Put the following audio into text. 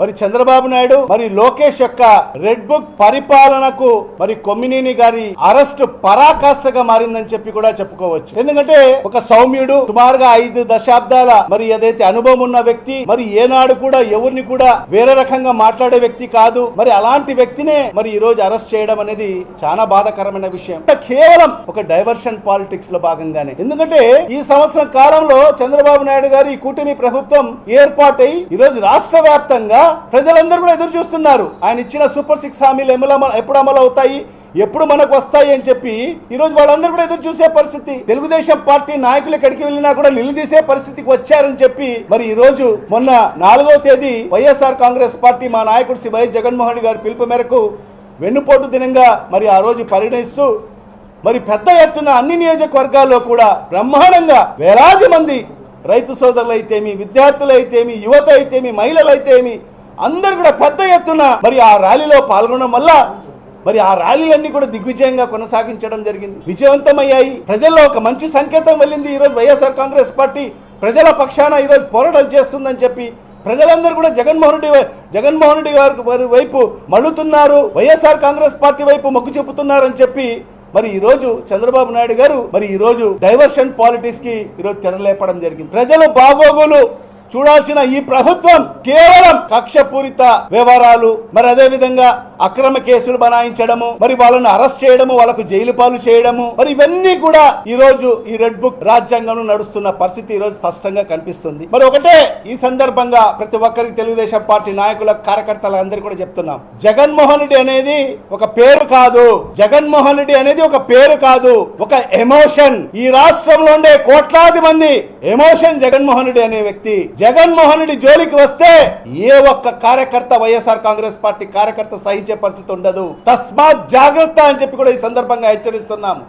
మరి చంద్రబాబు నాయుడు మరి లోకేష్ యొక్క రెడ్ బుక్ పరిపాలనకు మరి కొమ్మినేని గారి అరెస్ట్ పరాకాష్ఠగా మారిందని చెప్పి కూడా చెప్పుకోవచ్చు. ఎందుకంటే ఒక సౌమ్యుడు సుమారుగా 5 దశాబ్దాల మరి ఏదైతే అనుభవం ఉన్న వ్యక్తి, మరి ఏనాడు కూడా ఎవరిని కూడా వేరే రకంగా మాట్లాడే వ్యక్తి కాదు. మరి అలాంటి వ్యక్తినే మరి ఈ రోజు అరెస్ట్ చేయడం అనేది చాలా బాధాకరమైన విషయం. కేవలం ఒక డైవర్షన్ పాలిటిక్స్ లో భాగంగానే. ఎందుకంటే ఈ సంవత్సరం కాలంలో చంద్రబాబు నాయుడు గారు ఈ కూటమి ప్రభుత్వం ఏర్పాటై ఈ రోజు రాష్ట్ర వ్యాప్తంగా ప్రజలందరూ కూడా ఎదురు చూస్తున్నారు. ఆయన ఇచ్చిన సూపర్ 6 హామీలు ఎప్పుడు అమలు అవుతాయి, ఎప్పుడు మనకు వస్తాయి అని చెప్పి ఈ రోజు వాళ్ళందరూ కూడా ఎదురు చూసే పరిస్థితి. తెలుగుదేశం పార్టీ నాయకులు ఎక్కడికి వెళ్ళినా కూడా నిలదీసే పరిస్థితికి వచ్చారని చెప్పి మరి ఈ రోజు మొన్న 4వ తేదీ వైఎస్ఆర్ కాంగ్రెస్ పార్టీ మా నాయకుడు శ్రీ వైఎస్ జగన్మోహన్ రెడ్డి గారి పిలుపు మేరకు వెన్నుపోటు దినంగా మరి ఆ రోజు పరిగణిస్తూ మరి పెద్ద ఎత్తున అన్ని నియోజకవర్గాల్లో కూడా బ్రహ్మాండంగా వేలాది మంది రైతు సోదరులు అయితేమి, విద్యార్థులు అయితేమి, యువత అయితేమి, మహిళలు అయితేమి అందరు కూడా పెద్ద ఎత్తున మరి ఆ ర్యాలీలో పాల్గొనడం వల్ల మరి ఆ ర్యాలీలన్నీ కూడా దిగ్విజయంగా కొనసాగించడం జరిగింది, విజయవంతమయ్యాయి. ప్రజల్లో ఒక మంచి సంకేతం వెళ్ళింది. ఈరోజు వైఎస్ఆర్ కాంగ్రెస్ పార్టీ ప్రజల పక్షాన ఈరోజు పోరాటం చేస్తుందని చెప్పి ప్రజలందరూ కూడా జగన్మోహన్ రెడ్డి గారి వైపు మళ్ళుతున్నారు, వైఎస్ఆర్ కాంగ్రెస్ పార్టీ వైపు మొగ్గు చూపుతున్నారని చెప్పి మరి ఈ రోజు చంద్రబాబు నాయుడు గారు మరి ఈ రోజు డైవర్షన్ పాలిటిక్స్ కి ఈరోజు తెరలేపడం జరిగింది. ప్రజలు బాగోగులు చూడాల్సిన ఈ ప్రభుత్వం కేవలం కక్షపూరిత వ్యవహారాలు, మరి అదే విధంగా అక్రమ కేసులు బనాయించడము, మరి వాళ్ళని అరెస్ట్ చేయడము, వాళ్ళకు జైలు పాలు చేయడము, మరి ఇవన్నీ కూడా ఈ రోజు ఈ రెడ్ బుక్ రాజ్యాంగంలో నడుస్తున్న పరిస్థితి ఈ రోజు స్పష్టంగా కనిపిస్తుంది. మరి ఒకటే ఈ సందర్భంగా ప్రతి ఒక్కరికి తెలుగుదేశం పార్టీ నాయకుల కార్యకర్తలందరూ కూడా చెప్తున్నాం, జగన్మోహన్ రెడ్డి అనేది ఒక పేరు కాదు, జగన్మోహన్ రెడ్డి అనేది ఒక పేరు కాదు, ఒక ఎమోషన్. ఈ రాష్ట్రంలో ఉండే కోట్లాది మంది ఎమోషన్ జగన్మోహన్ రెడ్డి అనే వ్యక్తి. జగన్మోహన్ రెడ్డి జోలికి వస్తే ఏ ఒక్క కార్యకర్త, వైఎస్ఆర్ కాంగ్రెస్ పార్టీ కార్యకర్త సహించే పరిస్థితి ఉండదు. తస్మాత్ జాగ్రత్త అని చెప్పి కూడా ఈ సందర్భంగా హెచ్చరిస్తున్నాము.